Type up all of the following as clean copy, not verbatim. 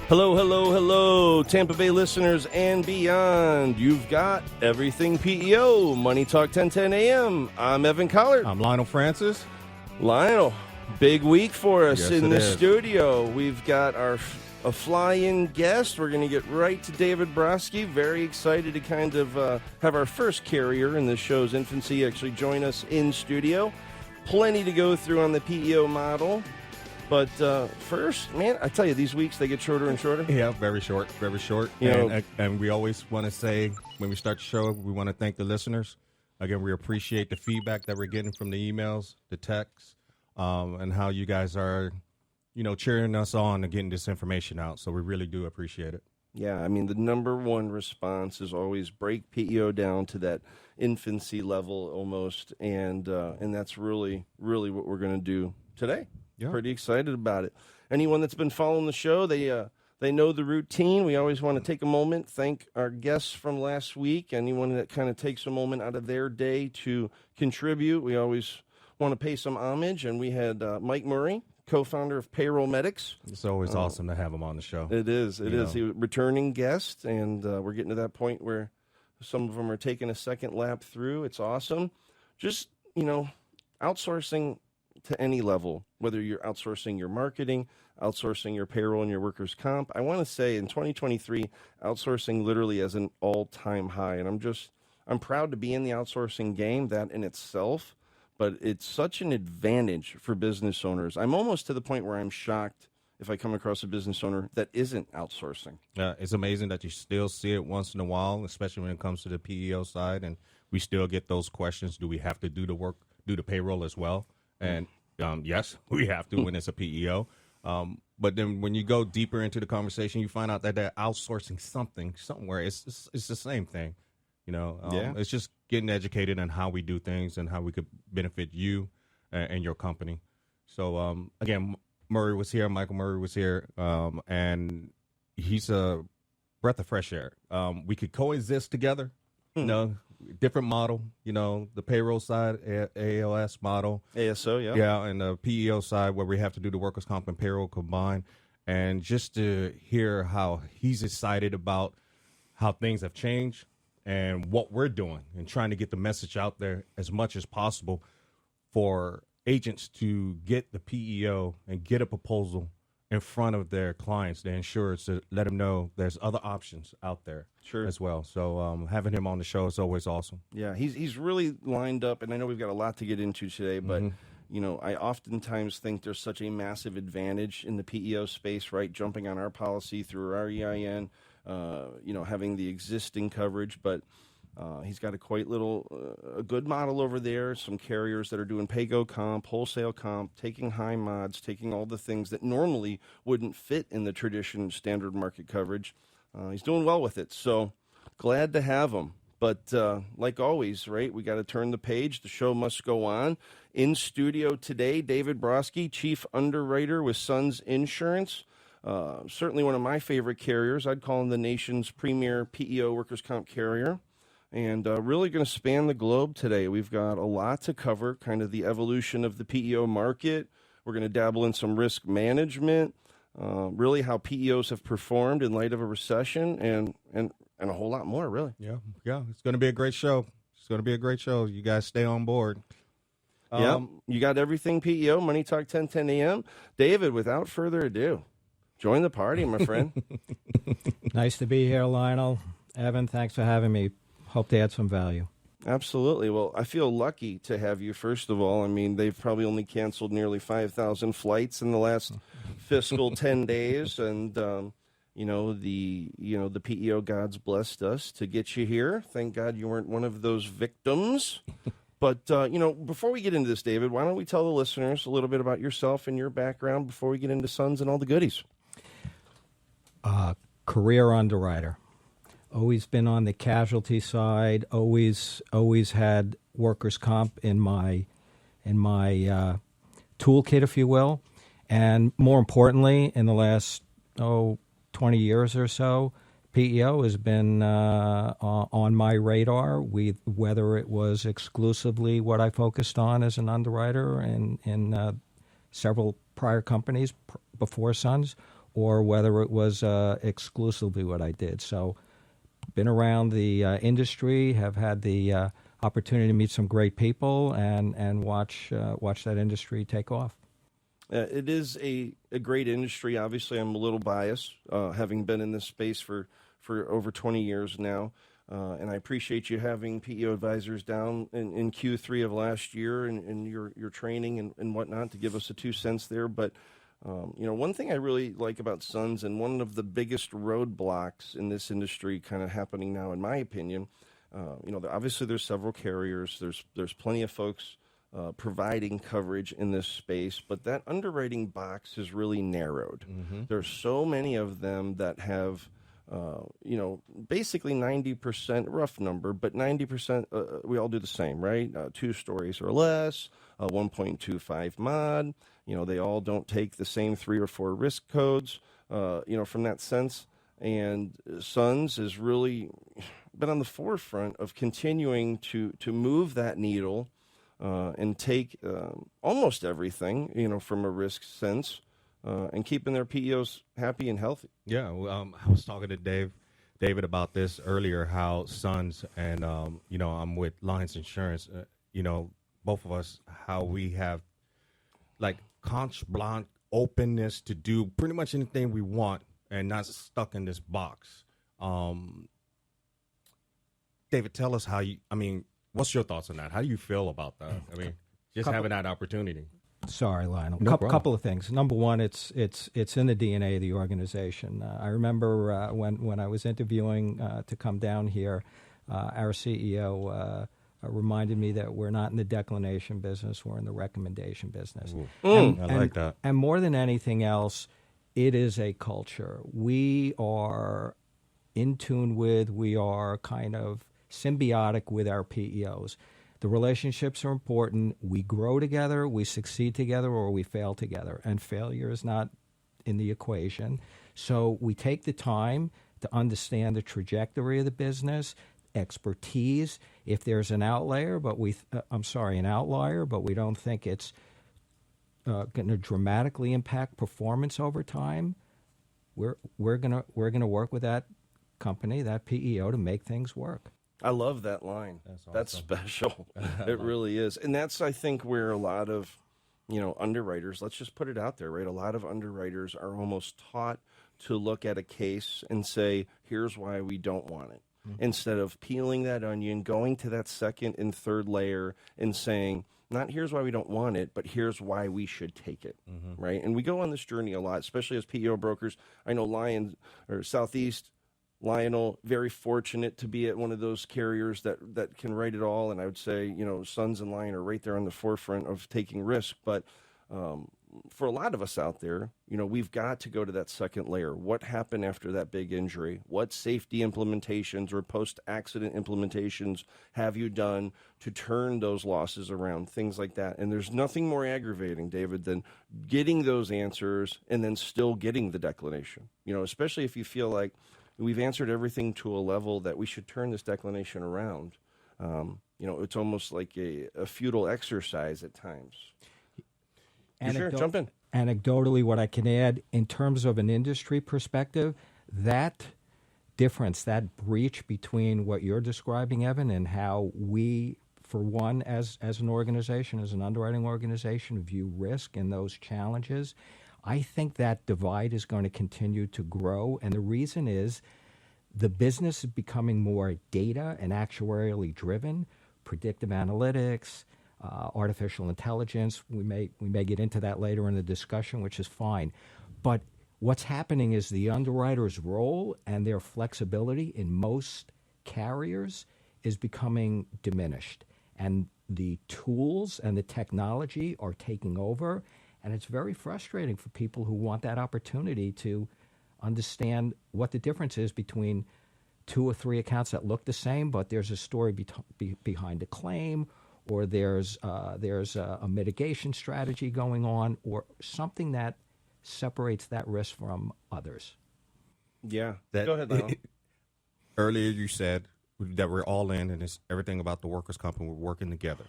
Hello, hello, hello, Tampa Bay listeners and beyond. You've got everything PEO, Money Talk 1010 AM. I'm Evan Collard. I'm Lionel Francis. Lionel, big week for us in the is. studio. We've got a fly-in guest. We're going to get right to David Brodsky. Very excited to kind of have our first carrier in the show's infancy actually join us in studio. Plenty to go through on the PEO model. But first, man, I tell you, these weeks, they get shorter and shorter. Yeah, very short, very short. And we always want to say, when we start the show, we want to thank the listeners. Again, we appreciate the feedback that we're getting from the emails, the texts, and how you guys are, cheering us on and getting this information out. So we really do appreciate it. Yeah, I mean, the number one response is always break PEO down to that infancy level almost, and that's really, really what we're going to do today. Yeah. Pretty excited about it. Anyone that's been following the show, they know the routine. We always want to take a moment, thank our guests from last week. Anyone that kind of takes a moment out of their day to contribute, we always want to pay some homage. And we had Mike Murray, co-founder of Payroll Medics. It's always awesome to have him on the show. It is. He was a returning guest, and we're getting to that point where some of them are taking a second lap through. It's awesome. Just, outsourcing to any level, whether you're outsourcing your marketing, outsourcing your payroll and your workers' comp. I want to say in 2023, outsourcing literally as an all-time high. And I'm proud to be in the outsourcing game, that in itself, but it's such an advantage for business owners. I'm almost to the point where I'm shocked if I come across a business owner that isn't outsourcing. It's amazing that you still see it once in a while, especially when it comes to the PEO side. And we still get those questions. Do we have to do the work, do the payroll as well? And yes, we have to when it's a PEO. But then when you go deeper into the conversation, you find out that they're outsourcing somewhere. It's the same thing. It's just getting educated on how we do things and how we could benefit you and your company. So, again, Michael Murray was here, and he's a breath of fresh air. We could coexist together, different model, the payroll side, ALS model. ASO, yeah. Yeah, and the PEO side where we have to do the workers' comp and payroll combined. And just to hear how he's excited about how things have changed and what we're doing and trying to get the message out there as much as possible for agents to get the PEO and get a proposal in front of their clients, the insurers, to let them know there's other options out there as well. So having him on the show is always awesome. Yeah, he's really lined up, and I know we've got a lot to get into today, but I oftentimes think there's such a massive advantage in the PEO space, right? Jumping on our policy through our EIN, having the existing coverage, but he's got a good model over there, some carriers that are doing pay-go comp, wholesale comp, taking high mods, taking all the things that normally wouldn't fit in the traditional standard market coverage. He's doing well with it, so glad to have him. But like always, right, we got to turn the page. The show must go on. In studio today, David Brodsky, Chief Underwriter with SUNZ Insurance. Certainly one of my favorite carriers. I'd call him the nation's premier PEO workers' comp carrier. And really going to span the globe today. We've got a lot to cover, kind of the evolution of the PEO market. We're going to dabble in some risk management, really how PEOs have performed in light of a recession, and a whole lot more, really. Yeah, it's going to be a great show. You guys stay on board. You got everything PEO, Money Talk 1010 AM. David, without further ado, join the party, my friend. Nice to be here, Lionel. Evan, thanks for having me. Hope to add some value. Absolutely. Well, I feel lucky to have you, first of all. I mean, they've probably only canceled nearly 5,000 flights in the last fiscal 10 days. And, the PEO gods blessed us to get you here. Thank God you weren't one of those victims. But, before we get into this, David, why don't we tell the listeners a little bit about yourself and your background before we get into SUNZ and all the goodies? Career underwriter. Always been on the casualty side. Always had workers' comp in my toolkit, if you will. And more importantly, in the last 20 years or so, PEO has been on my radar. Whether it was exclusively what I focused on as an underwriter in several prior companies before SUNZ, or whether it was exclusively what I did. So, been around the industry, have had the opportunity to meet some great people, and watch that industry take off. It is a great industry. Obviously, I'm a little biased, having been in this space for over 20 years now. And I appreciate you having PEO advisors down in Q3 of last year and your training and whatnot to give us a 2 cents there. But, one thing I really like about SUNZ, and one of the biggest roadblocks in this industry kind of happening now, in my opinion, obviously there's several carriers. There's plenty of folks providing coverage in this space, but that underwriting box is really narrowed. Mm-hmm. There's so many of them that have, basically 90%, rough number, but 90%, we all do the same, right? 2 stories or less, 1.25 mod. They all don't take the same 3 or 4 risk codes, from that sense. And SUNZ has really been on the forefront of continuing to move that needle and take almost everything, from a risk sense, and keeping their PEOs happy and healthy. Yeah, I was talking to David about this earlier, how SUNZ and, I'm with SUNZ Insurance, both of us, how we have, like, carte blanche openness to do pretty much anything we want and not stuck in this box. David, tell us what's your thoughts on that? How do you feel about that? Having that opportunity. Sorry, Lionel. No couple of things. Number one, it's in the DNA of the organization. I remember when I was interviewing to come down here, our CEO reminded me that we're not in the declination business, we're in the recommendation business. I like that. And more than anything else, it is a culture. We are in tune with, we are kind of symbiotic with our PEOs. The relationships are important. We grow together, we succeed together, or we fail together. And failure is not in the equation. So we take the time to understand the trajectory of the business, expertise. If there's an outlier, but we don't think it's going to dramatically impact performance over time, we're gonna work with that company, that PEO, to make things work. I love that line. That's awesome. That's special. It really is. And that's, I think, where a lot of, underwriters, let's just put it out there, right? A lot of underwriters are almost taught to look at a case and say, here's why we don't want it. Mm-hmm. Instead of peeling that onion, going to that second and third layer and saying, not here's why we don't want it, but here's why we should take it, mm-hmm. right? And we go on this journey a lot, especially as PEO brokers. I know Southeast, Lionel, very fortunate to be at one of those carriers that can write it all. And I would say, SUNZ and Lion are right there on the forefront of taking risk. But for a lot of us out there, we've got to go to that second layer. What happened after that big injury? What safety implementations or post-accident implementations have you done to turn those losses around? Things like that. And there's nothing more aggravating, David, than getting those answers and then still getting the declination. Especially if you feel like we've answered everything to a level that we should turn this declination around. It's almost like a futile exercise at times. Sure, jump in. Anecdotally, what I can add in terms of an industry perspective, that difference, that breach between what you're describing, Evan, and how we, for one, as an organization, as an underwriting organization, view risk and those challenges, I think that divide is going to continue to grow. And the reason is the business is becoming more data and actuarially driven, predictive analytics, artificial intelligence. We may get into that later in the discussion, which is fine. But what's happening is the underwriter's role and their flexibility in most carriers is becoming diminished. And the tools and the technology are taking over. And it's very frustrating for people who want that opportunity to understand what the difference is between 2 or 3 accounts that look the same, but there's a story behind a claim, or there's a mitigation strategy going on, or something that separates that risk from others. Yeah. Go ahead, Lionel. earlier you said that we're all in, and it's everything about the workers' comp, and we're working together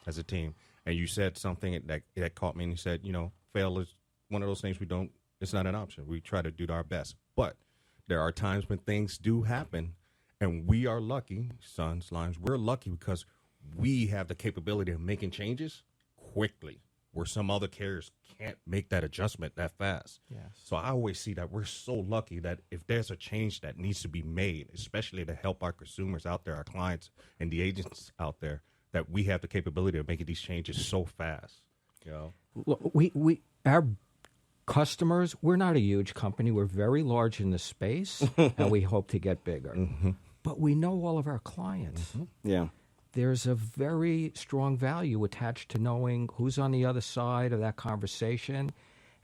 as a team. And you said something that caught me, and you said, fail is one of those things it's not an option. We try to do our best. But there are times when things do happen, and we are lucky, SUNZ Lines, we're lucky because we have the capability of making changes quickly, where some other carriers can't make that adjustment that fast. Yes. So I always see that we're so lucky that if there's a change that needs to be made, especially to help our consumers out there, our clients and the agents out there, that we have the capability of making these changes so fast. Look, our customers, we're not a huge company. We're very large in the space, and we hope to get bigger. Mm-hmm. But we know all of our clients. Mm-hmm. Yeah. There's a very strong value attached to knowing who's on the other side of that conversation,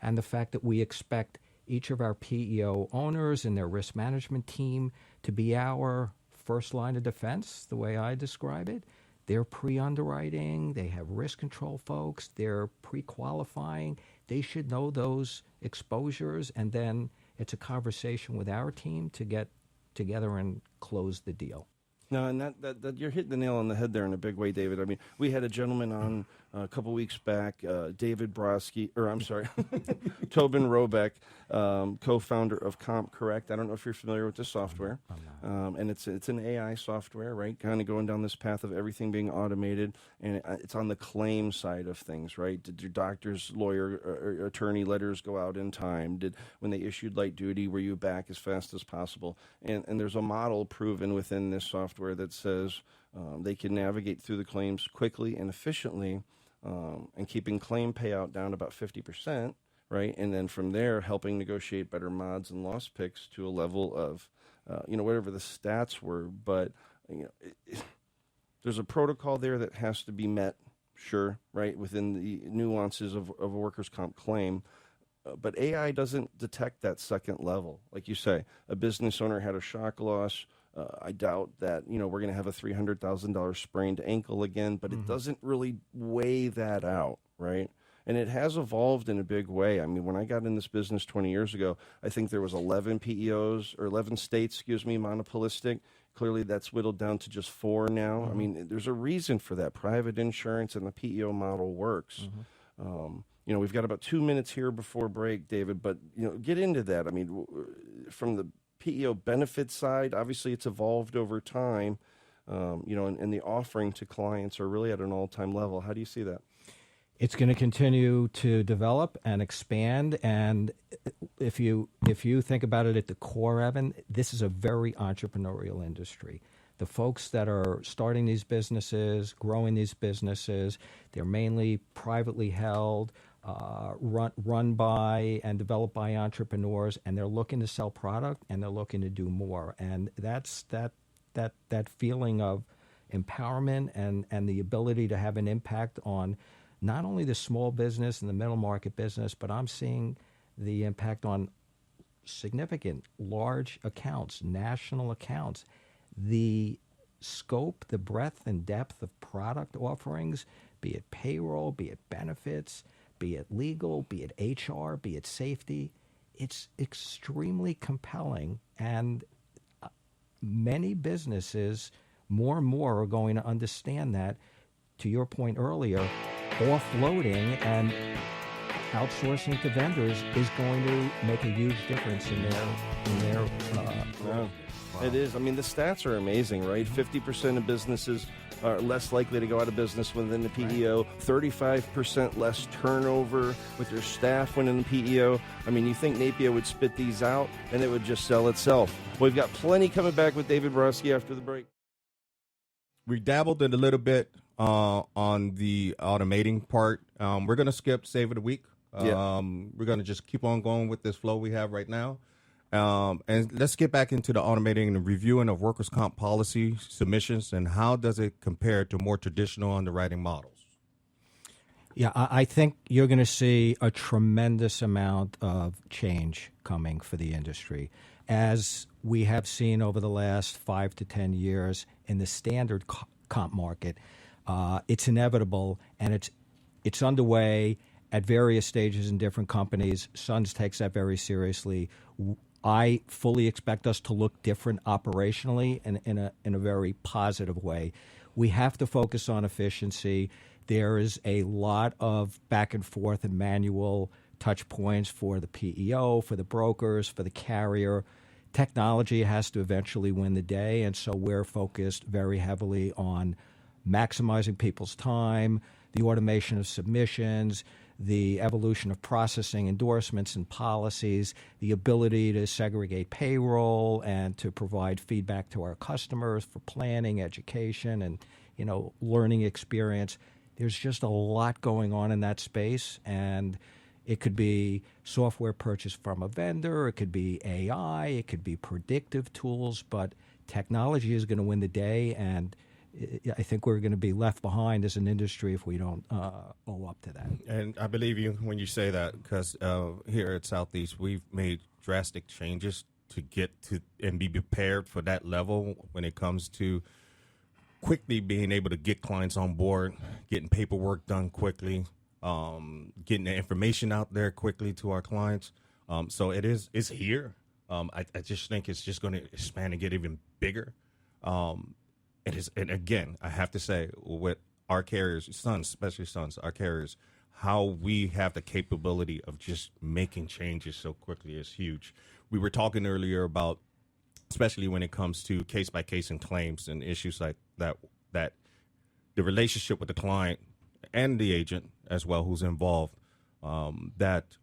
and the fact that we expect each of our PEO owners and their risk management team to be our first line of defense, the way I describe it. They're pre-underwriting, they have risk control folks, they're pre-qualifying. They should know those exposures, and then it's a conversation with our team to get together and close the deal. No, and that you're hitting the nail on the head there in a big way, David. I mean, we had a gentleman on a couple weeks back, David Brodsky, Tobin Robeck, co-founder of Comp Correct. I don't know if you're familiar with this software. And it's an AI software, right? Kind of going down this path of everything being automated, and it's on the claim side of things, right? Did your doctor's lawyer or attorney letters go out in time? When they issued light duty, were you back as fast as possible? And there's a model proven within this software that says they can navigate through the claims quickly and efficiently, and keeping claim payout down about 50%, right? And then from there, helping negotiate better mods and loss picks to a level of, whatever the stats were. But there's a protocol there that has to be met, sure, right, within the nuances of a workers' comp claim. But AI doesn't detect that second level. Like you say, a business owner had a shock loss. I doubt that, we're going to have a $300,000 sprained ankle again, but it doesn't really weigh that out, right? And it has evolved in a big way. I mean, when I got in this business 20 years ago, I think there was 11 PEOs, or 11 states, monopolistic. Clearly, that's whittled down to just 4 now. I mean, there's a reason for that. Private insurance and the PEO model works. We've got about 2 minutes here before break, David, but, get into that. I mean, from the PEO benefit side, obviously it's evolved over time, and the offering to clients are really at an all-time level. How do you see that? It's going to continue to develop and expand, and if you think about it at the core, Evan, this is a very entrepreneurial industry. The folks that are starting these businesses, growing these businesses, they're mainly privately held, run by and developed by entrepreneurs, and they're looking to sell product, and they're looking to do more. And that's that feeling of empowerment and the ability to have an impact on not only the small business and the middle market business, but I'm seeing the impact on significant large accounts, national accounts. The scope, the breadth and depth of product offerings, be it payroll, be it benefits, be it legal, be it HR, be it safety, it's extremely compelling. And many businesses, more and more, are going to understand that, to your point earlier, offloading and outsourcing to vendors is going to make a huge difference in their Wow. It is. I mean, the stats are amazing, right? 50% of businesses are less likely to go out of business within the PEO, 35% less turnover with their staff when in the PEO. I mean, you think Napier would spit these out and it would just sell itself. We've got plenty coming back with David Brodsky after the break. We dabbled in a little bit on the automating part. We're going to skip Save of the Week. We're going to just keep on going with this flow we have right now. And let's get back into the automating and the reviewing of workers' comp policy submissions, and how does it compare to more traditional underwriting models? Yeah, I think you're going to see a tremendous amount of change coming for the industry. As we have seen over the last 5 to 10 years in the standard comp market, it's inevitable, and it's underway at various stages in different companies. SUNZ takes that very seriously. I fully expect us to look different operationally and in a very positive way. We have to focus on efficiency. There is a lot of back and forth and manual touch points for the PEO, for the brokers, for the carrier. Technology has to eventually win the day, and so we're focused very heavily on maximizing people's time, the automation of submissions, the evolution of processing endorsements and policies, the ability to segregate payroll and to provide feedback to our customers for planning, education, and learning experience. There's just a lot going on in that space, and it could be software purchased from a vendor, it could be AI, it could be predictive tools, but technology is going to win the day, and I think we're going to be left behind as an industry if we don't owe up to that. And I believe you when you say that, because here at Southeast, we've made drastic changes to get to and be prepared for that level when it comes to quickly being able to get clients on board, getting paperwork done quickly, getting the information out there quickly to our clients. So it's here. I just think it's just going to expand and get even bigger. It is, and again, I have to say, with our carriers, SUNZ, especially SUNZ, our carriers, how we have the capability of just making changes so quickly is huge. We were talking earlier about, especially when it comes to case by case and claims and issues like that the relationship with the client and the agent as well who's involved, that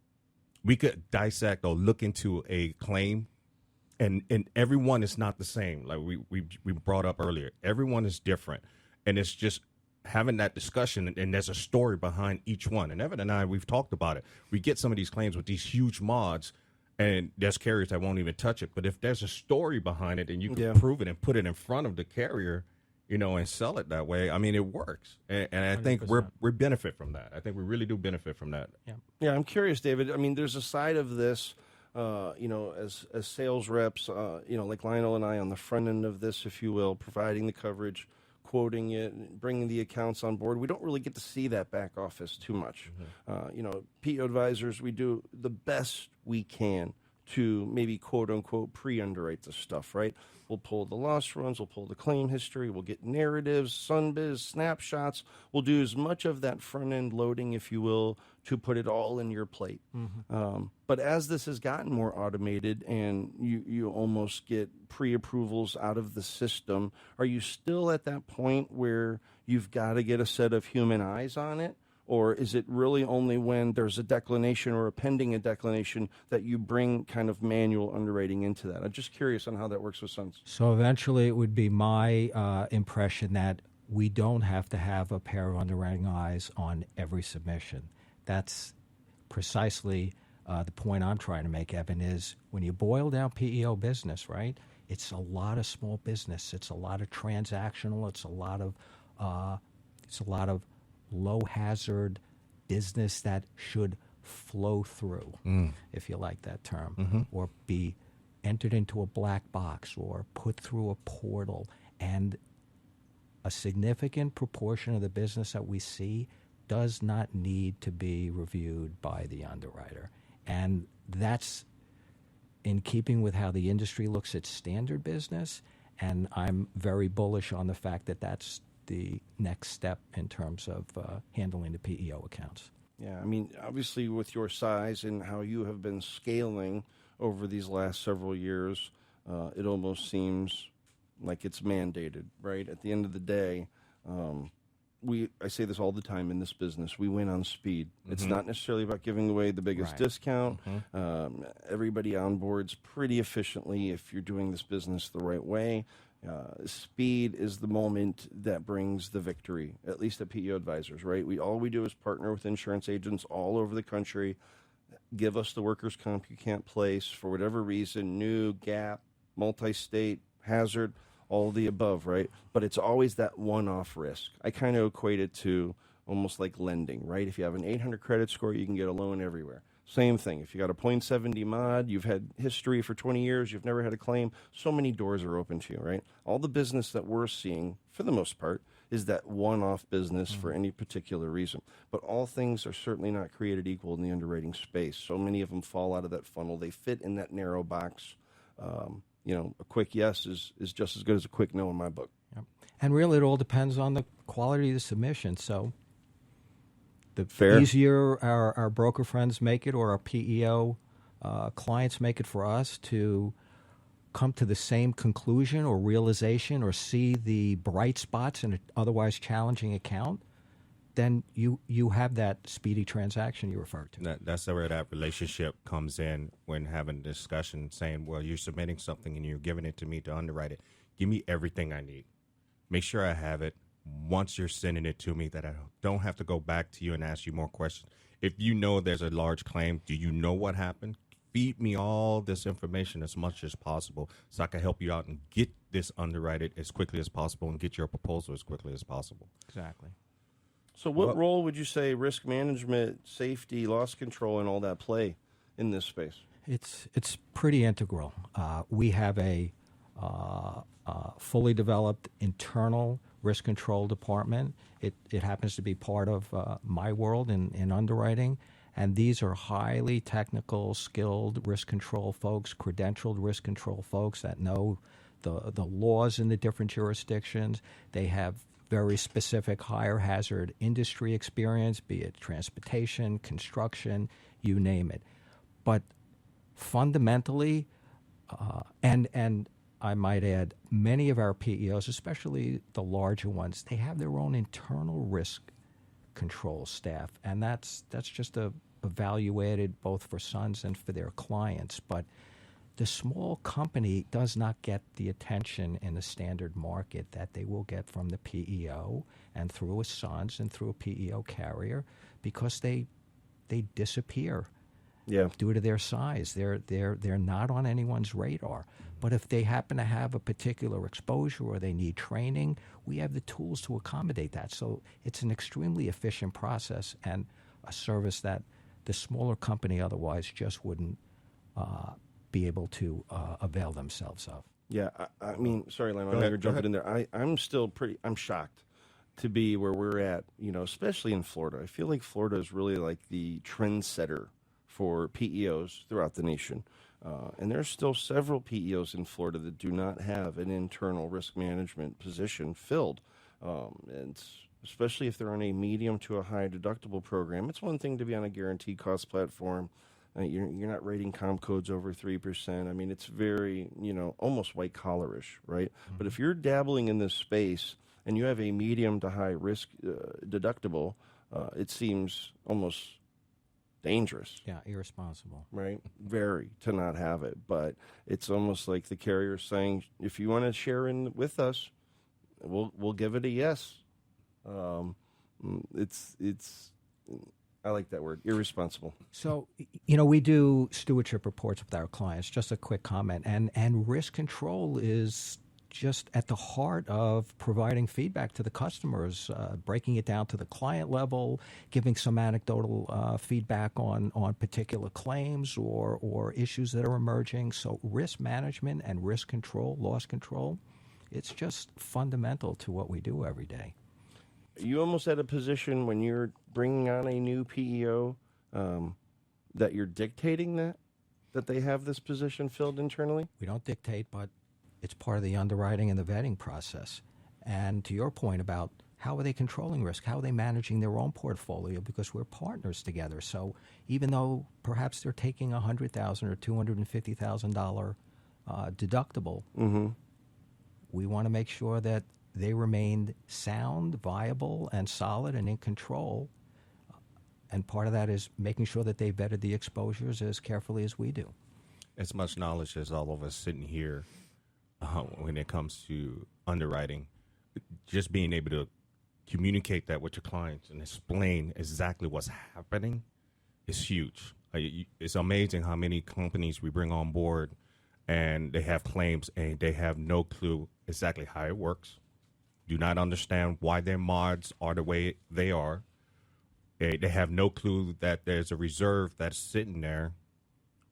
we could dissect or look into a claim. And everyone is not the same. Like we brought up earlier, everyone is different, and it's just having that discussion. And there's a story behind each one. And Evan and I, we've talked about it. We get some of these claims with these huge mods, and there's carriers that won't even touch it. But if there's a story behind it, and you can prove it and put it in front of the carrier, and sell it that way, I mean, it works. And I think we benefit from that. I think we really do benefit from that. Yeah. I'm curious, David. I mean, there's a side of this. As sales reps, like Lionel and I on the front end of this, if you will, providing the coverage, quoting it, bringing the accounts on board. We don't really get to see that back office too much. PEO advisors, we do the best we can to maybe quote unquote pre-underwrite the stuff, right? We'll pull the loss runs, we'll pull the claim history, we'll get narratives, SunBiz, snapshots. We'll do as much of that front end loading, if you will, to put it all in your plate. But as this has gotten more automated and you almost get pre-approvals out of the system, are you still at that point where you've got to get a set of human eyes on it? Or is it really only when there's a declination or a pending a declination that you bring kind of manual underwriting into that? I'm just curious on how that works with SUNZ. So eventually it would be my impression that we don't have to have a pair of underwriting eyes on every submission. That's precisely the point I'm trying to make, Evan, is when you boil down PEO business, right, it's a lot of small business. It's a lot of transactional. It's a lot of low hazard business that should flow through, if you like that term, or be entered into a black box or put through a portal. And a significant proportion of the business that we see does not need to be reviewed by the underwriter. And that's in keeping with how the industry looks at standard business. And I'm very bullish on the fact that that's the next step in terms of handling the PEO accounts. Yeah, I mean, obviously with your size and how you have been scaling over these last several years, it almost seems like it's mandated, right? At the end of the day, I say this all the time in this business, we win on speed. It's not necessarily about giving away the biggest discount. Everybody onboards pretty efficiently if you're doing this business the right way. Speed is the moment that brings the victory, at least at PEO Advisors, right? All we do is partner with insurance agents all over the country, give us the workers' comp you can't place for whatever reason, new, gap, multi-state, hazard, all the above, right? But it's always that one-off risk. I kind of equate it to almost like lending, right? If you have an 800 credit score, you can get a loan everywhere. Same thing. If you got a .70 mod, you've had history for 20 years, you've never had a claim, so many doors are open to you, right? All the business that we're seeing, for the most part, is that one-off business for any particular reason. But all things are certainly not created equal in the underwriting space. So many of them fall out of that funnel. They fit in that narrow box. A quick yes is just as good as a quick no in my book. Yep. And really, it all depends on the quality of the submission. So the Fair. easier our broker friends make it, or our PEO clients make it for us to come to the same conclusion or realization or see the bright spots in an otherwise challenging account, then you have that speedy transaction you referred to. That's where that relationship comes in when having a discussion, saying, well, you're submitting something and you're giving it to me to underwrite it. Give me everything I need. Make sure I have it. Once you're sending it to me, that I don't have to go back to you and ask you more questions. If you know there's a large claim, do you know what happened? Feed me all this information as much as possible so I can help you out and get this underwritten as quickly as possible and get your proposal as quickly as possible. Exactly. So what role would you say risk management, safety, loss control, and all that play in this space? It's pretty integral. We have a fully developed internal risk control department. It happens to be part of my world in underwriting, and these are highly technical, skilled risk control folks, credentialed risk control folks that know the laws in the different jurisdictions. They have very specific higher hazard industry experience, be it transportation, construction, you name it. But fundamentally, and I might add, many of our PEOs, especially the larger ones, they have their own internal risk control staff, and that's just a value added both for SUNZ and for their clients. But the small company does not get the attention in the standard market that they will get from the PEO and through a SUNZ and through a PEO carrier, because they disappear. Yeah. Due to their size. They're not on anyone's radar. But if they happen to have a particular exposure or they need training, we have the tools to accommodate that. So it's an extremely efficient process and a service that the smaller company otherwise just wouldn't be able to avail themselves of. Yeah, I mean, sorry, Lionel, I know you're jumping in there. I'm shocked to be where we're at, especially in Florida. I feel like Florida is really like the trendsetter for PEOs throughout the nation. And there's still several PEOs in Florida that do not have an internal risk management position filled. And especially if they're on a medium to a high deductible program. It's one thing to be on a guaranteed cost platform. You're not rating comp codes over 3%. I mean, it's very, almost white collarish, right? Mm-hmm. But if you're dabbling in this space and you have a medium to high risk deductible, it seems almost dangerous. Yeah, irresponsible. Right? Very, to not have it. But it's almost like the carrier saying, if you want to share in with us, we'll give it a yes. It's I like that word, irresponsible. So, we do stewardship reports with our clients. Just a quick comment. And risk control is just at the heart of providing feedback to the customers, breaking it down to the client level, giving some anecdotal feedback on particular claims or issues that are emerging. So risk management and risk control, loss control, it's just fundamental to what we do every day. You almost at a position when you're bringing on a new PEO that you're dictating that they have this position filled internally? We don't dictate, but it's part of the underwriting and the vetting process. And to your point about how are they controlling risk, how are they managing their own portfolio, because we're partners together. So even though perhaps they're taking $100,000 or $250,000 deductible, mm-hmm. we want to make sure that they remain sound, viable, and solid and in control. And part of that is making sure that they vetted the exposures as carefully as we do. As much knowledge as all of us sitting here when it comes to underwriting, just being able to communicate that with your clients and explain exactly what's happening is huge. It's amazing how many companies we bring on board and they have claims and they have no clue exactly how it works, do not understand why their mods are the way they are, They have no clue that there's a reserve that's sitting there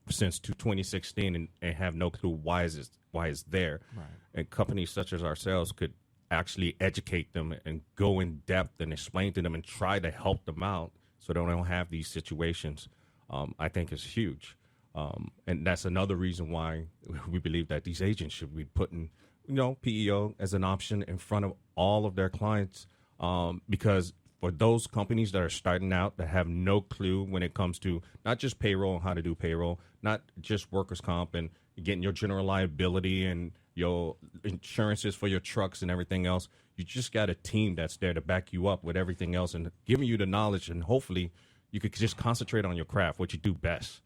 since 2016 and have no clue why it's there. Right. And companies such as ourselves could actually educate them and go in depth and explain to them and try to help them out so they don't have these situations. I think is huge. And that's another reason why we believe that these agents should be putting, PEO as an option in front of all of their clients, because for those companies that are starting out that have no clue when it comes to not just payroll and how to do payroll, not just workers' comp and getting your general liability and your insurances for your trucks and everything else, you just got a team that's there to back you up with everything else and giving you the knowledge, and hopefully you could just concentrate on your craft, what you do best,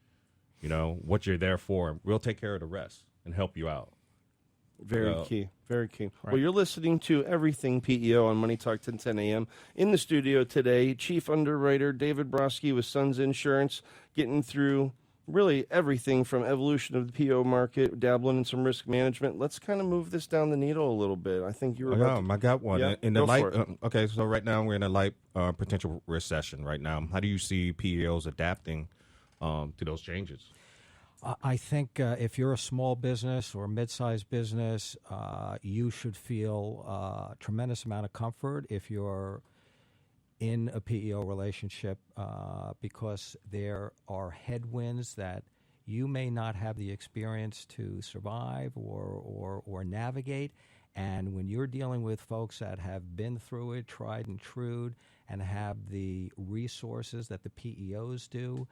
what you're there for. We'll take care of the rest and help you out. Very key. Very key. Right. Well, you're listening to Everything PEO on Money Talk 1010 AM. In the studio today, Chief Underwriter David Brodsky with SUNZ Insurance, getting through really everything from evolution of the PEO market, dabbling in some risk management. Let's kind of move this down the needle a little bit. I think you were I got one. Yeah, in the light, okay, so right now we're in a light potential recession right now. How do you see PEOs adapting to those changes? I think if you're a small business or a mid-sized business, you should feel a tremendous amount of comfort if you're in a PEO relationship, because there are headwinds that you may not have the experience to survive or navigate. And when you're dealing with folks that have been through it, tried and true, and have the resources that the PEOs do,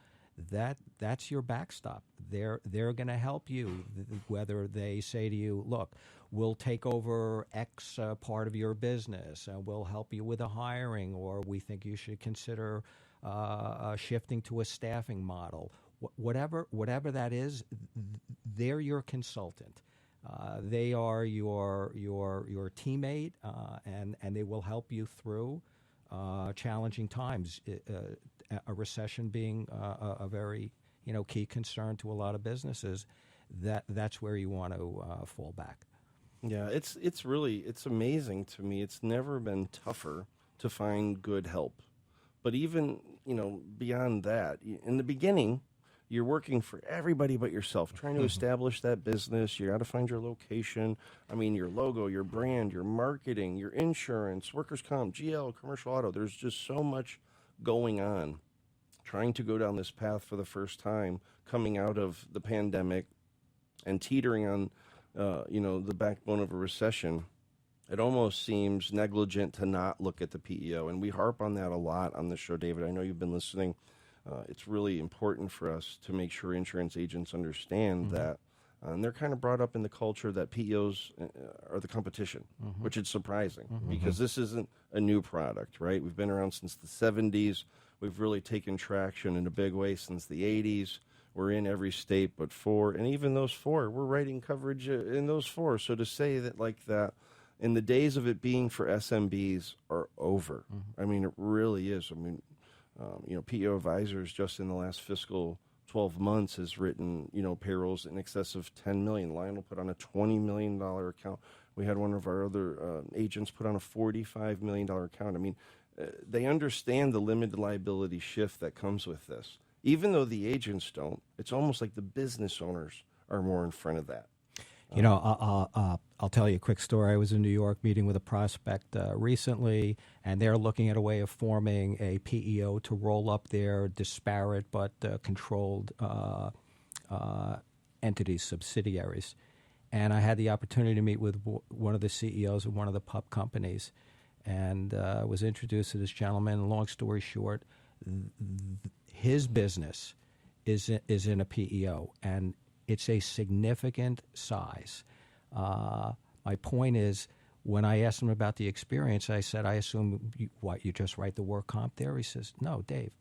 that's your backstop. They're going to help you, whether they say to you, look, we'll take over X part of your business, and we'll help you with a hiring, or we think you should consider shifting to a staffing model. Whatever that is, they're your consultant. They are your teammate, and they will help you through challenging times. A recession being a very key concern to a lot of businesses, that's where you want to fall back. Yeah, it's amazing to me. It's never been tougher to find good help. But even beyond that, in the beginning, you're working for everybody but yourself, trying to establish that business. You got to find your location. I mean, your logo, your brand, your marketing, your insurance, workers' comp, GL, commercial auto. There's just so much going on. Trying to go down this path for the first time, coming out of the pandemic and teetering on, the backbone of a recession, it almost seems negligent to not look at the PEO. And we harp on that a lot on the show, David. I know you've been listening. It's really important for us to make sure insurance agents understand that. And they're kind of brought up in the culture that PEOs are the competition, which is surprising because this isn't a new product, right? We've been around since the 70s. We've really taken traction in a big way since the 80s. We're in every state but 4. And even those 4, we're writing coverage in those 4. So to say that like that, in the days of it being for SMBs are over. I mean, it really is. I mean, PEO Advisors just in the last fiscal 12 months has written, payrolls in excess of $10 million. Lionel put on a $20 million account. We had one of our other agents put on a $45 million account. I mean, they understand the limited liability shift that comes with this. Even though the agents don't, it's almost like the business owners are more in front of that. I'll tell you a quick story. I was in New York meeting with a prospect recently, and they're looking at a way of forming a PEO to roll up their disparate but controlled entities, subsidiaries. And I had the opportunity to meet with one of the CEOs of one of the pup companies, and was introduced to this gentleman. Long story short, his business is in a PEO, and it's a significant size. My point is, when I asked him about the experience, I said, I assume you just write the work comp there? He says, no, Dave,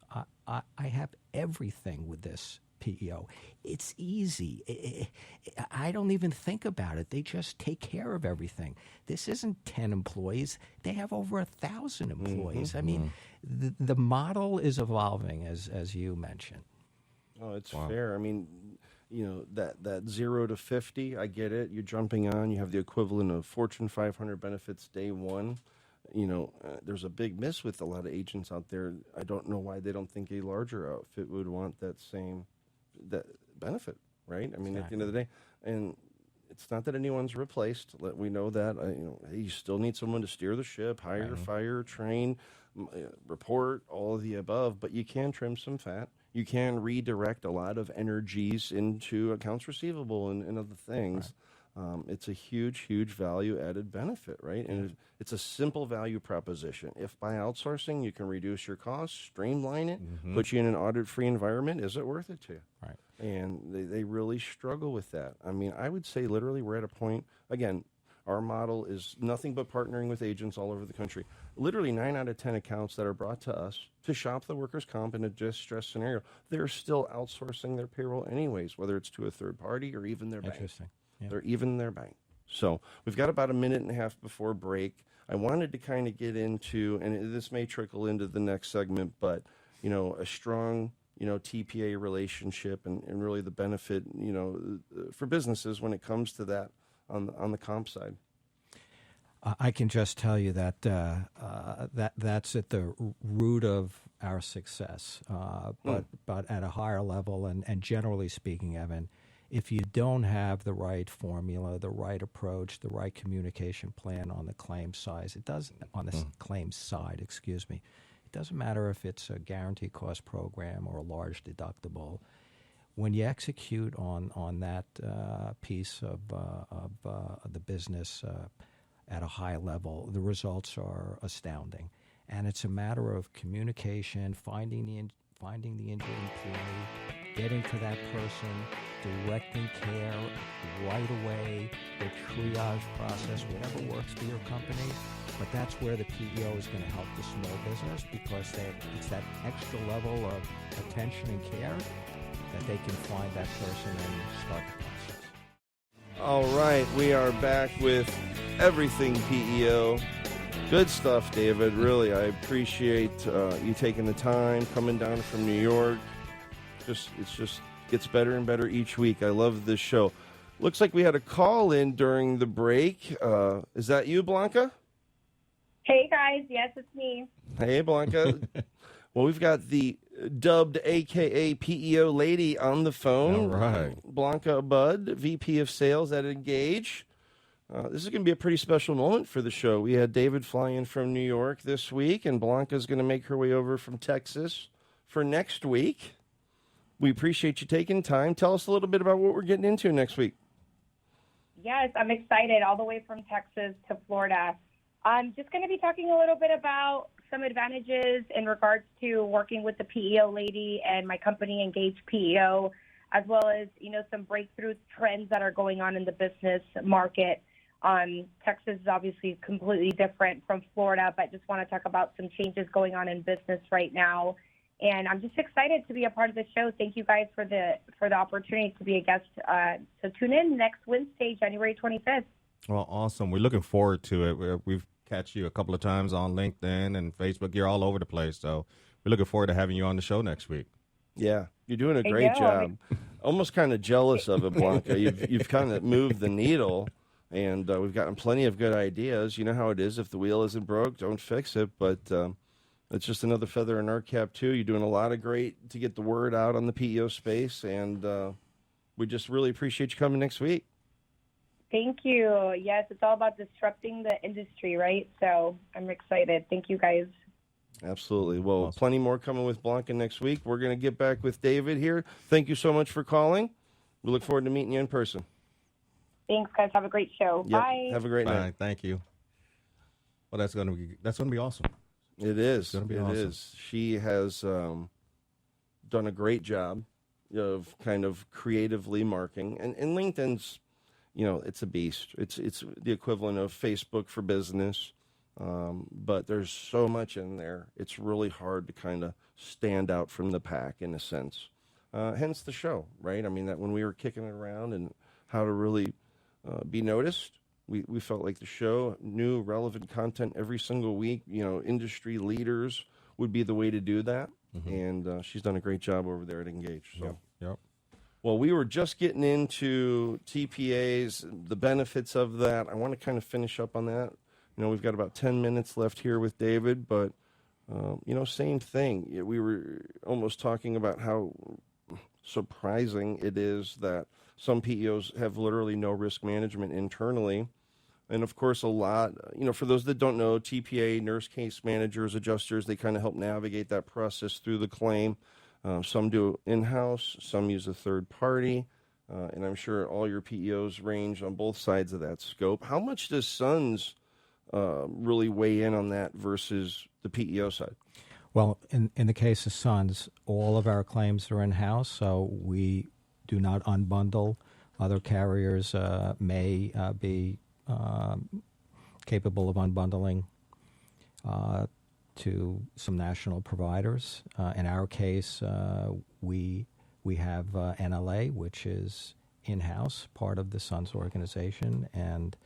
I have everything with this PEO. It's easy. I don't even think about it. They just take care of everything. This isn't 10 employees. They have over 1,000 employees. I mean, the model is evolving, as you mentioned. Oh, it's fair. I mean, that 0 to 50, I get it. You're jumping on. You have the equivalent of Fortune 500 benefits day one. there's a big miss with a lot of agents out there. I don't know why they don't think a larger outfit would want that benefit, right? I mean, At the end of the day, and it's not that anyone's replaced. We know that. You still need someone to steer the ship, hire, fire, train, report, all of the above. But you can trim some fat. You can redirect a lot of energies into accounts receivable and other things. Right. It's a huge, huge value-added benefit, right? And it's a simple value proposition. If by outsourcing you can reduce your costs, streamline it, put you in an audit-free environment, is it worth it to you? Right. And they really struggle with that. I mean, I would say literally we're at a point, again, our model is nothing but partnering with agents all over the country. Literally 9 out of 10 accounts that are brought to us to shop the workers' comp in a distress scenario, they're still outsourcing their payroll anyways, whether it's to a third party or even their bank. Interesting. Yeah. They're even their bank. So we've got about a minute and a half before break. I wanted to kind of get into, and this may trickle into the next segment, but, a strong TPA relationship and really the benefit, for businesses when it comes to that on the comp side. I can just tell you that that's at the root of our success. But at a higher level, and generally speaking, Evan, if you don't have the right formula, the right approach, the right communication plan on the claim side, it doesn't matter if it's a guaranteed cost program or a large deductible. When you execute on that piece of the business at a high level, the results are astounding. And it's a matter of communication, finding the injured employee, getting to that person, directing care right away, the triage process, whatever works for your company. But that's where the PEO is going to help the small business, because it's that extra level of attention and care that they can find that person and start the process. All right, we are back with Everything PEO. Good stuff, David. Really, I appreciate you taking the time, coming down from New York. It just gets better and better each week. I love this show. Looks like we had a call in during the break. Is that you, Blanca? Hey, guys. Yes, it's me. Hey, Blanca. Well, we've got the dubbed AKA PEO lady on the phone. All right. Blanca Budd, VP of Sales at Engage. This is going to be a pretty special moment for the show. We had David fly in from New York this week, and Blanca's going to make her way over from Texas for next week. We appreciate you taking time. Tell us a little bit about what we're getting into next week. Yes, I'm excited, all the way from Texas to Florida. I'm just going to be talking a little bit about some advantages in regards to working with the PEO lady and my company, Engage PEO, as well as, some breakthrough trends that are going on in the business market. Texas is obviously completely different from Florida, but just want to talk about some changes going on in business right now. And I'm just excited to be a part of the show. Thank you guys for the opportunity to be a guest. So tune in next Wednesday, January 25th. Well, awesome. We're looking forward to it. We've catch you a couple of times on LinkedIn and Facebook. You're all over the place. So we're looking forward to having you on the show next week. Yeah, you're doing a great job. Almost kind of jealous of it, Blanca. You've kind of moved the needle, and we've gotten plenty of good ideas. You know how it is. If the wheel isn't broke, don't fix it. But it's just another feather in our cap, too. You're doing a lot of great to get the word out on the PEO space, and we just really appreciate you coming next week. Thank you. Yes, it's all about disrupting the industry, right? So I'm excited. Thank you, guys. Absolutely. Well, Awesome. Plenty more coming with Blanca next week. We're going to get back with David here. Thank you so much for calling. We look forward to meeting you in person. Thanks, guys. Have a great show. Yep. Bye. Have a great night. Bye. Thank you. Well, that's gonna be awesome. It is. It's gonna be It awesome. is. She has done a great job of kind of creatively marketing. And LinkedIn's, it's a beast. It's the equivalent of Facebook for business. But there's so much in there. It's really hard to kind of stand out from the pack in a sense. Hence the show, right? I mean, that when we were kicking it around and how to really be noticed, we felt like the show, new relevant content every single week, industry leaders would be the way to do that. Mm-hmm. And she's done a great job over there at Engage. So. Yep. Well, we were just getting into TPAs, the benefits of that. I want to kind of finish up on that. we've got about 10 minutes left here with David, but, same thing. We were almost talking about how surprising it is that some PEOs have literally no risk management internally. And of course, a lot, for those that don't know, TPA, nurse case managers, adjusters, they kind of help navigate that process through the claim. Some do in-house, some use a third party. And I'm sure all your PEOs range on both sides of that scope. How much does SUNZ really weigh in on that versus the PEO side? Well, in the case of SUNZ, all of our claims are in-house, so we do not unbundle. Other carriers may be capable of unbundling to some national providers. In our case, we have NLA, which is in-house, part of the SUNZ organization, and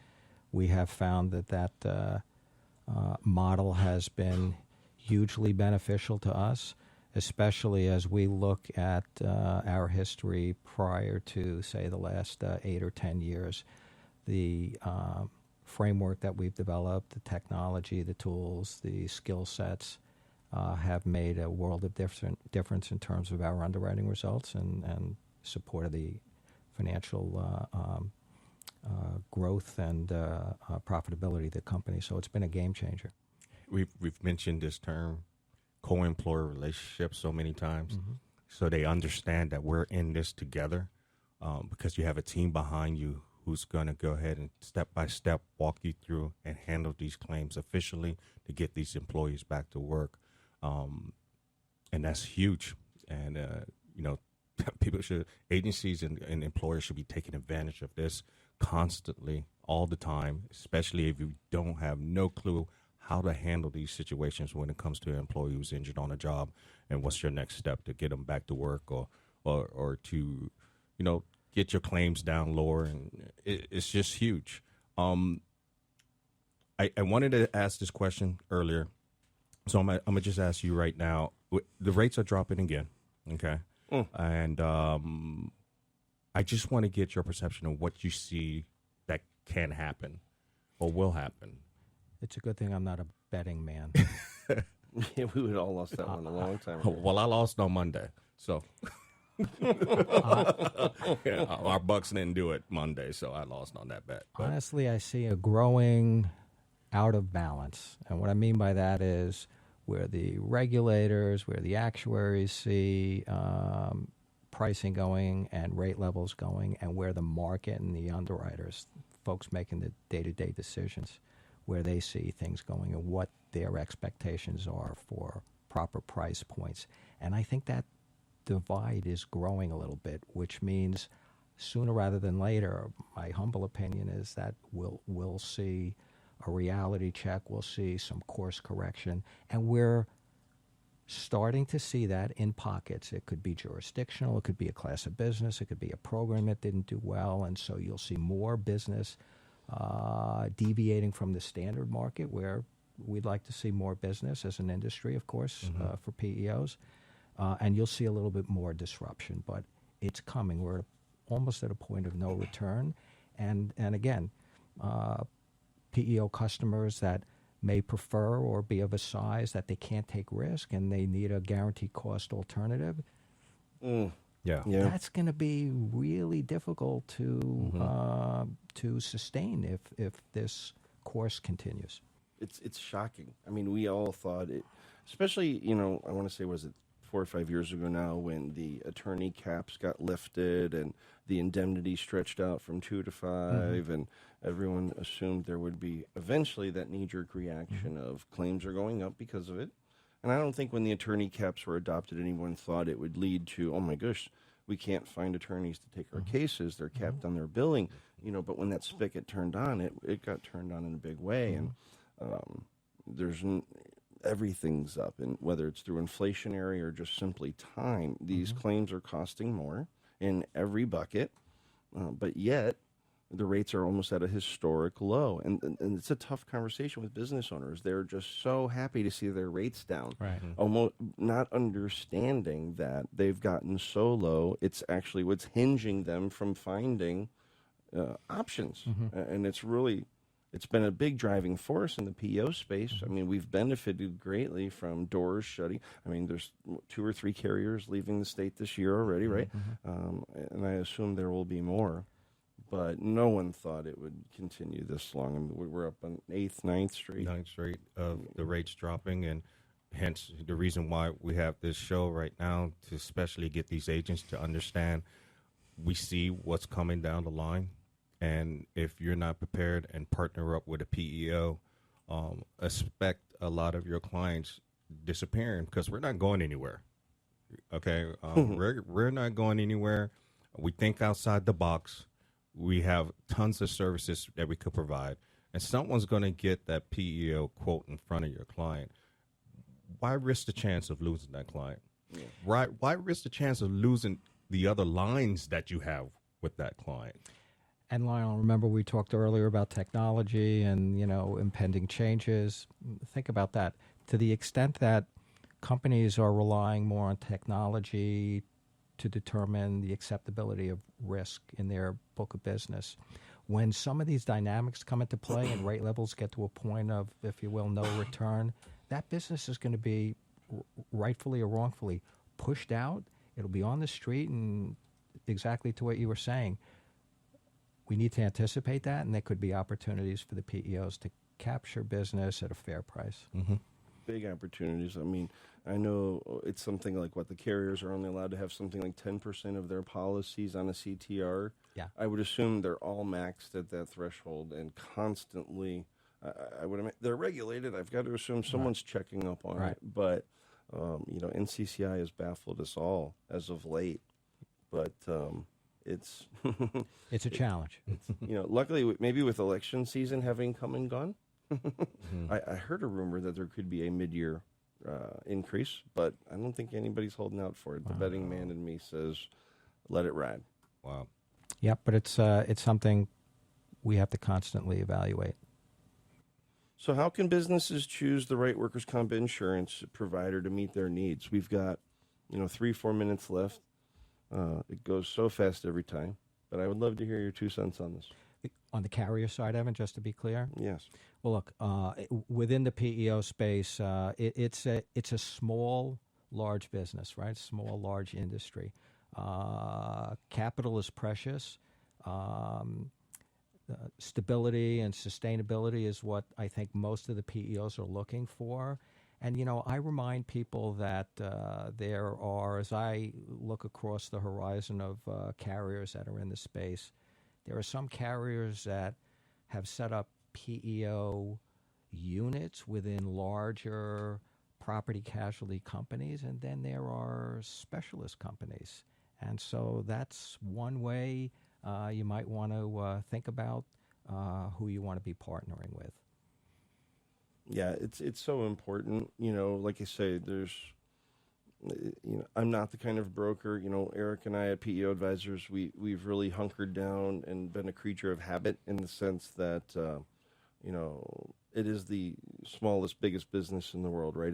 we have found that model has been hugely beneficial to us, especially as we look at our history prior to, say, the last 8 or 10 years. The framework that we've developed, the technology, the tools, the skill sets have made a world of difference in terms of our underwriting results and support of the financial growth and profitability of the company. So it's been a game changer. We've mentioned this term, co-employer relationship, so many times, so they understand that we're in this together, because you have a team behind you who's going to go ahead and step by step walk you through and handle these claims efficiently to get these employees back to work, and that's huge. And agencies and employers should be taking advantage of this constantly, all the time, especially if you don't have no clue how to handle these situations when it comes to an employee who's injured on a job, and what's your next step to get them back to work or to, get your claims down lower. And it's just huge. I wanted to ask this question earlier, so I'm gonna just ask you right now. The rates are dropping again, okay? And I just want to get your perception of what you see that can happen or will happen. It's a good thing I'm not a betting man. Yeah, we would all lost that one a long time ago. Well, I lost on Monday, so our Bucks didn't do it Monday, so I lost on that bet. But Honestly, I see a growing out of balance. And what I mean by that is where the regulators, where the actuaries see pricing going and rate levels going, and where the market and the underwriters, folks making the day-to-day decisions, where they see things going and what their expectations are for proper price points. And I think that divide is growing a little bit, which means sooner rather than later, my humble opinion is that we'll see a reality check, we'll see some course correction, and we're starting to see that in pockets. It could be jurisdictional, it could be a class of business, it could be a program that didn't do well, and so you'll see more business deviating from the standard market, where we'd like to see more business as an industry, of course, for PEOs. And you'll see a little bit more disruption, but it's coming. We're almost at a point of no return. And again, PEO customers that may prefer or be of a size that they can't take risk and they need a guaranteed cost alternative, that's going to be really difficult to sustain if this course continues. It's shocking. I mean, we all thought it, especially, I want to say, was it 4 or 5 years ago now, when the attorney caps got lifted and the indemnity stretched out from 2 to 5, and everyone assumed there would be eventually that knee-jerk reaction of claims are going up because of it. And I don't think when the attorney caps were adopted, anyone thought it would lead to, oh my gosh, we can't find attorneys to take our cases. They're capped on their billing. But when that spigot turned on, it got turned on in a big way. And everything's up, and whether it's through inflationary or just simply time, these claims are costing more in every bucket, but yet the rates are almost at a historic low, and it's a tough conversation with business owners. They're just so happy to see their rates down, almost not understanding that they've gotten so low, it's actually what's hinging them from finding options, and it's really it's been a big driving force in the PEO space. I mean, we've benefited greatly from doors shutting. I mean, there's 2 or 3 carriers leaving the state this year already, right? And I assume there will be more. But no one thought it would continue this long. I mean, we're up on 8th, 9th straight. 9th straight of the rates dropping, and hence the reason why we have this show right now to especially get these agents to understand we see what's coming down the line. And if you're not prepared and partner up with a PEO, expect a lot of your clients disappearing because we're not going anywhere. Okay, we're not going anywhere. We think outside the box. We have tons of services that we could provide, and someone's going to get that PEO quote in front of your client. Why risk the chance of losing that client? Yeah. Right? Why risk the chance of losing the other lines that you have with that client? And Lionel, remember we talked earlier about technology and, impending changes. Think about that. To the extent that companies are relying more on technology to determine the acceptability of risk in their book of business, when some of these dynamics come into play and rate levels get to a point of, if you will, no return, that business is going to be rightfully or wrongfully pushed out. It'll be on the street, and exactly to what you were saying, we need to anticipate that, and there could be opportunities for the PEOs to capture business at a fair price. Mm-hmm. Big opportunities. I mean, I know it's something like what the carriers are only allowed to have something like 10% of their policies on a CTR. Yeah. I would assume they're all maxed at that threshold and constantly, I would imagine, they're regulated. I've got to assume someone's checking up on it. But, NCCI has baffled us all as of late. But it's it's a challenge. Luckily, maybe with election season having come and gone, I heard a rumor that there could be a mid-year increase, but I don't think anybody's holding out for it. The betting man in me says, let it ride. Wow. Yep, but it's something we have to constantly evaluate. So how can businesses choose the right workers' comp insurance provider to meet their needs? We've got, 3-4 minutes left. It goes so fast every time, but I would love to hear your 2 cents on this. On the carrier side, Evan, just to be clear? Yes. Well, look, within the PEO space, it's a small, large business, right? Small, large industry. Capital is precious. Stability and sustainability is what I think most of the PEOs are looking for. And, I remind people that there are, as I look across the horizon of carriers that are in the space, there are some carriers that have set up PEO units within larger property casualty companies, and then there are specialist companies. And so that's one way you might want to think about who you want to be partnering with. Yeah, it's so important. Like I say, there's, I'm not the kind of broker. Eric and I at PEO Advisors, we've really hunkered down and been a creature of habit in the sense that, it is the smallest, biggest business in the world, right?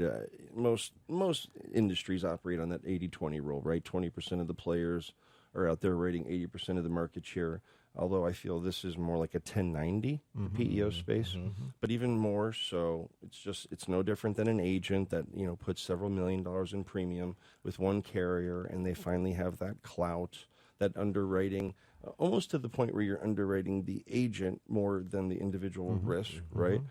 Most industries operate on that 80-20 rule, right? 20% of the players are out there rating 80% of the market share. Although I feel this is more like a 1090 PEO space, but even more so, it's no different than an agent that puts several $1 million in premium with one carrier, and they finally have that clout, that underwriting, almost to the point where you're underwriting the agent more than the individual risk, right?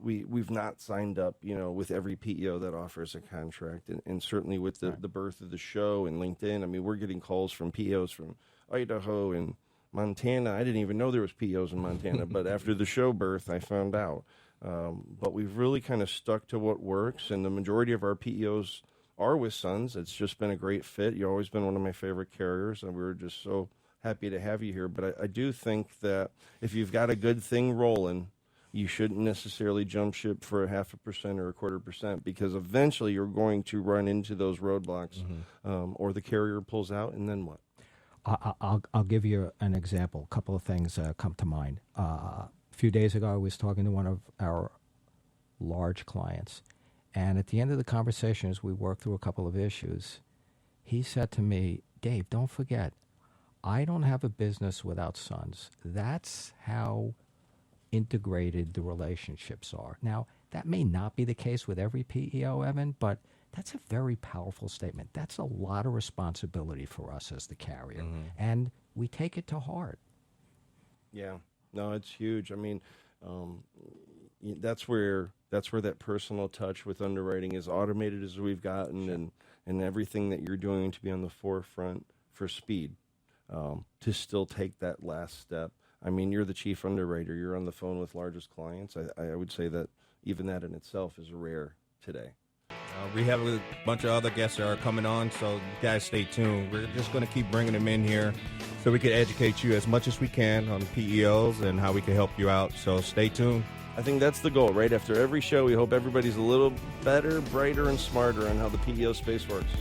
We've not signed up, with every PEO that offers a contract, and certainly with the birth of the show and LinkedIn. I mean, we're getting calls from PEOs from Idaho and Montana. I didn't even know there was PEOs in Montana, but after the show birth, I found out. But we've really kind of stuck to what works, and the majority of our PEOs are with SUNZ. It's just been a great fit. You've always been one of my favorite carriers, and we're just so happy to have you here. But I do think that if you've got a good thing rolling, you shouldn't necessarily jump ship for 0.5% or 1/4%, because eventually you're going to run into those roadblocks, or the carrier pulls out, and then what? I'll give you an example. A couple of things come to mind. A few days ago, I was talking to one of our large clients, and at the end of the conversation, as we worked through a couple of issues, he said to me, "Dave, don't forget, I don't have a business without SUNZ. That's how integrated the relationships are. Now, that may not be the case with every PEO, Evan, but that's a very powerful statement. That's a lot of responsibility for us as the carrier, and we take it to heart. Yeah, no, it's huge. I mean, that's where that personal touch with underwriting, as automated as we've gotten, and everything that you're doing to be on the forefront for speed, to still take that last step. I mean, you're the chief underwriter. You're on the phone with largest clients. I would say that even that in itself is rare today. We have a bunch of other guests that are coming on, so you guys stay tuned. We're just going to keep bringing them in here so we can educate you as much as we can on PEOs and how we can help you out. So stay tuned. I think that's the goal, right? After every show, we hope everybody's a little better, brighter, and smarter on how the PEO space works.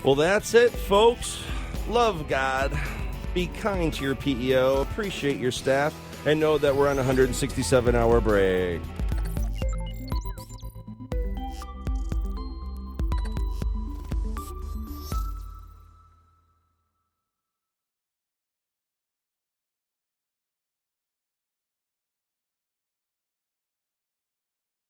Well, that's it, folks. Love God. Be kind to your PEO. Appreciate your staff. And know that we're on a 167-hour break.